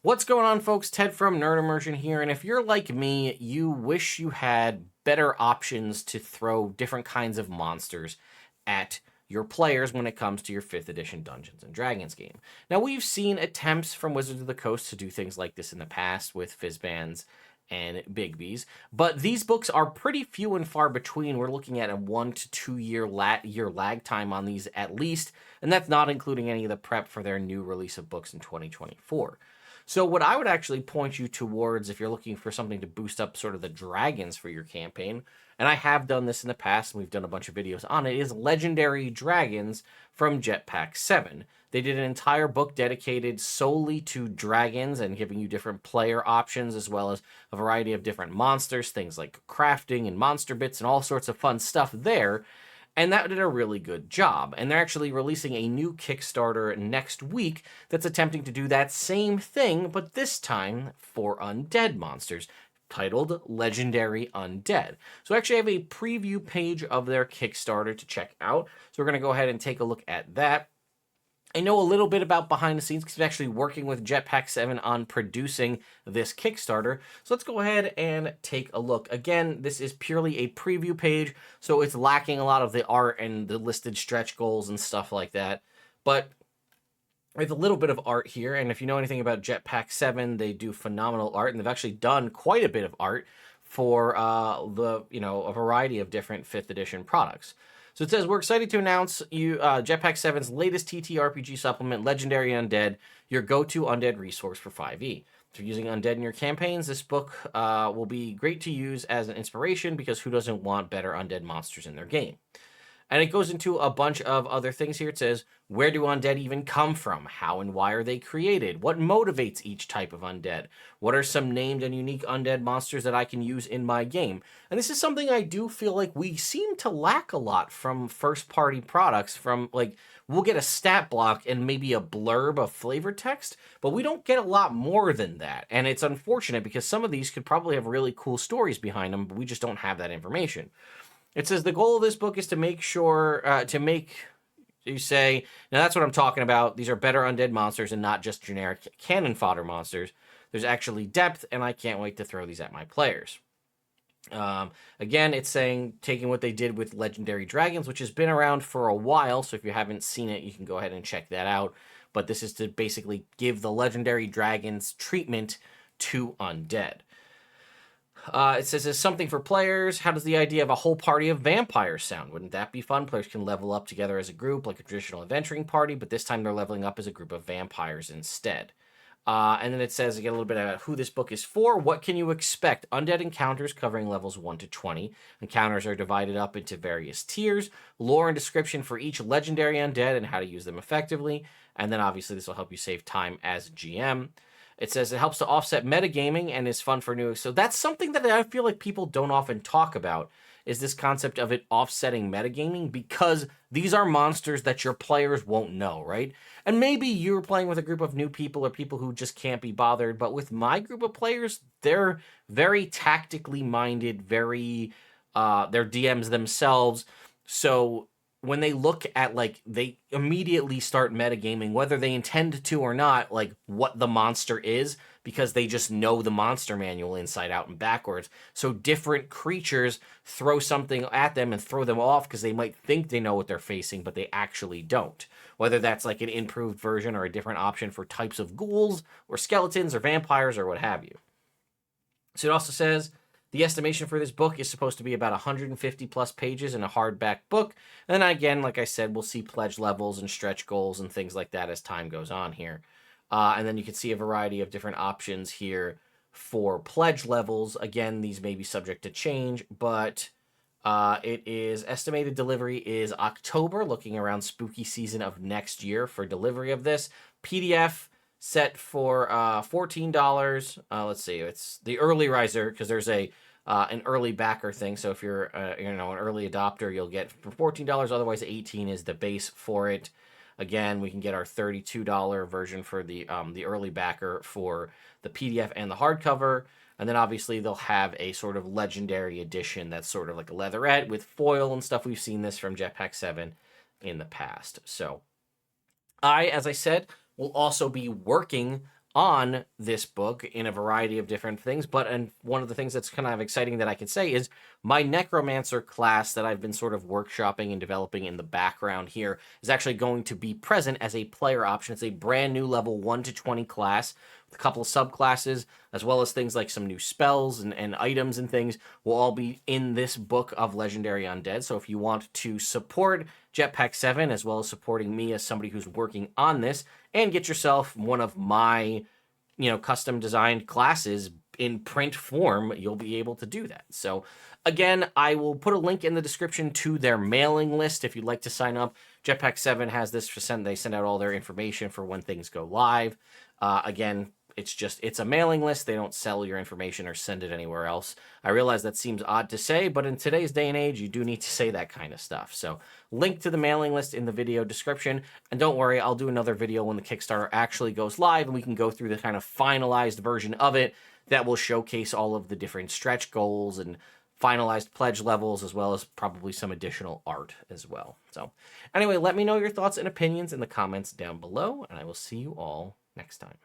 What's going on, folks? Ted from Nerd Immersion here, and if you're like me, you wish you had better options to throw different kinds of monsters at your players when it comes to your 5th edition Dungeons & Dragons game. Now, we've seen attempts from Wizards of the Coast to do things like this in the past with Fizzbands and Bigby's, but these books are pretty few and far between. We're looking at a 1 to 2 year lag time on these at least, and that's not including any of the prep for their new release of books in 2024. So what I would actually point you towards if you're looking for something to boost up sort of the dragons for your campaign, and I have done this in the past, and we've done a bunch of videos on it, is Legendary Dragons from Jetpack 7. They did an entire book dedicated solely to dragons and giving you different player options as well as a variety of different monsters, things like crafting and monster bits and all sorts of fun stuff there. And that did a really good job. And they're actually releasing a new Kickstarter next week that's attempting to do that same thing, but this time for undead monsters, titled Legendary Undead. So I actually have a preview page of their Kickstarter to check out. So we're going to go ahead and take a look at that. I know a little bit about behind the scenes because I'm actually working with Jetpack 7 on producing this Kickstarter. So let's go ahead and take a look. Again, this is purely a preview page, so it's lacking a lot of the art and the listed stretch goals and stuff like that. But with a little bit of art here, and if you know anything about Jetpack 7, they do phenomenal art, and they've actually done quite a bit of art for a variety of different 5th edition products. So it says, we're excited to announce Jetpack 7's latest TTRPG supplement, Legendary Undead, your go-to undead resource for 5e. If you're using undead in your campaigns, this book will be great to use as an inspiration because who doesn't want better undead monsters in their game? And it goes into a bunch of other things here. It says, where do undead even come from? How and why are they created? What motivates each type of undead? What are some named and unique undead monsters that I can use in my game? And this is something I do feel like we seem to lack a lot from first-party products. From, like, we'll get a stat block and maybe a blurb of flavor text, but we don't get a lot more than that. And it's unfortunate because some of these could probably have really cool stories behind them, but we just don't have that information. It says the goal of this book is to make sure, you say, now that's what I'm talking about. These are better undead monsters and not just generic cannon fodder monsters. There's actually depth, and I can't wait to throw these at my players. Again, it's saying, taking what they did with Legendary Dragons, which has been around for a while, so if you haven't seen it, you can go ahead and check that out. But this is to basically give the Legendary Dragons treatment to undead. It says, it's something for players. How does the idea of a whole party of vampires sound? Wouldn't that be fun? Players can level up together as a group like a traditional adventuring party, but this time they're leveling up as a group of vampires instead. And then it says, again, a little bit about who this book is for. What can you expect? Undead encounters covering levels 1 to 20. Encounters are divided up into various tiers. Lore and description for each legendary undead and how to use them effectively. And then obviously this will help you save time as GM. It says it helps to offset metagaming and is fun for new. So that's something that I feel like people don't often talk about, is this concept of it offsetting metagaming, because these are monsters that your players won't know, right? And maybe you're playing with a group of new people or people who just can't be bothered, but with my group of players, they're very tactically minded, they're DMs themselves. So when they look at, like, they immediately start metagaming, whether they intend to or not, like, what the monster is, because they just know the monster manual inside out and backwards. So different creatures throw something at them and throw them off because they might think they know what they're facing, but they actually don't. Whether that's like an improved version or a different option for types of ghouls or skeletons or vampires or what have you. So it also says, the estimation for this book is supposed to be about 150 plus pages in a hardback book. And then again, like I said, we'll see pledge levels and stretch goals and things like that as time goes on here. And then you can see a variety of different options here for pledge levels. Again, these may be subject to change, but it is estimated delivery is October, looking around spooky season of next year for delivery of this. PDF set for $14. Let's see, it's the early riser because there's an early backer thing. So if you're an early adopter, you'll get for $14. Otherwise, $18 is the base for it. Again, we can get our $32 version for the early backer for the PDF and the hardcover. And then obviously they'll have a sort of legendary edition that's sort of like a leatherette with foil and stuff. We've seen this from Jetpack 7 in the past. So as I said, will also be working on this book in a variety of different things. And one of the things that's kind of exciting that I can say is my Necromancer class that I've been sort of workshopping and developing in the background here is actually going to be present as a player option. It's a brand new level 1 to 20 class with a couple of subclasses, as well as things like some new spells and items and things will all be in this book of Legendary Undead. So if you want to support Jetpack 7, as well as supporting me as somebody who's working on this, and get yourself one of my, custom designed classes in print form, you'll be able to do that. So again, I will put a link in the description to their mailing list if you'd like to sign up. Jetpack 7 has this they send out all their information for when things go live. Again, it's a mailing list. They don't sell your information or send it anywhere else. I realize that seems odd to say, but in today's day and age, you do need to say that kind of stuff. So link to the mailing list in the video description. And don't worry, I'll do another video when the Kickstarter actually goes live and we can go through the kind of finalized version of it that will showcase all of the different stretch goals and finalized pledge levels, as well as probably some additional art as well. So anyway, let me know your thoughts and opinions in the comments down below, and I will see you all next time.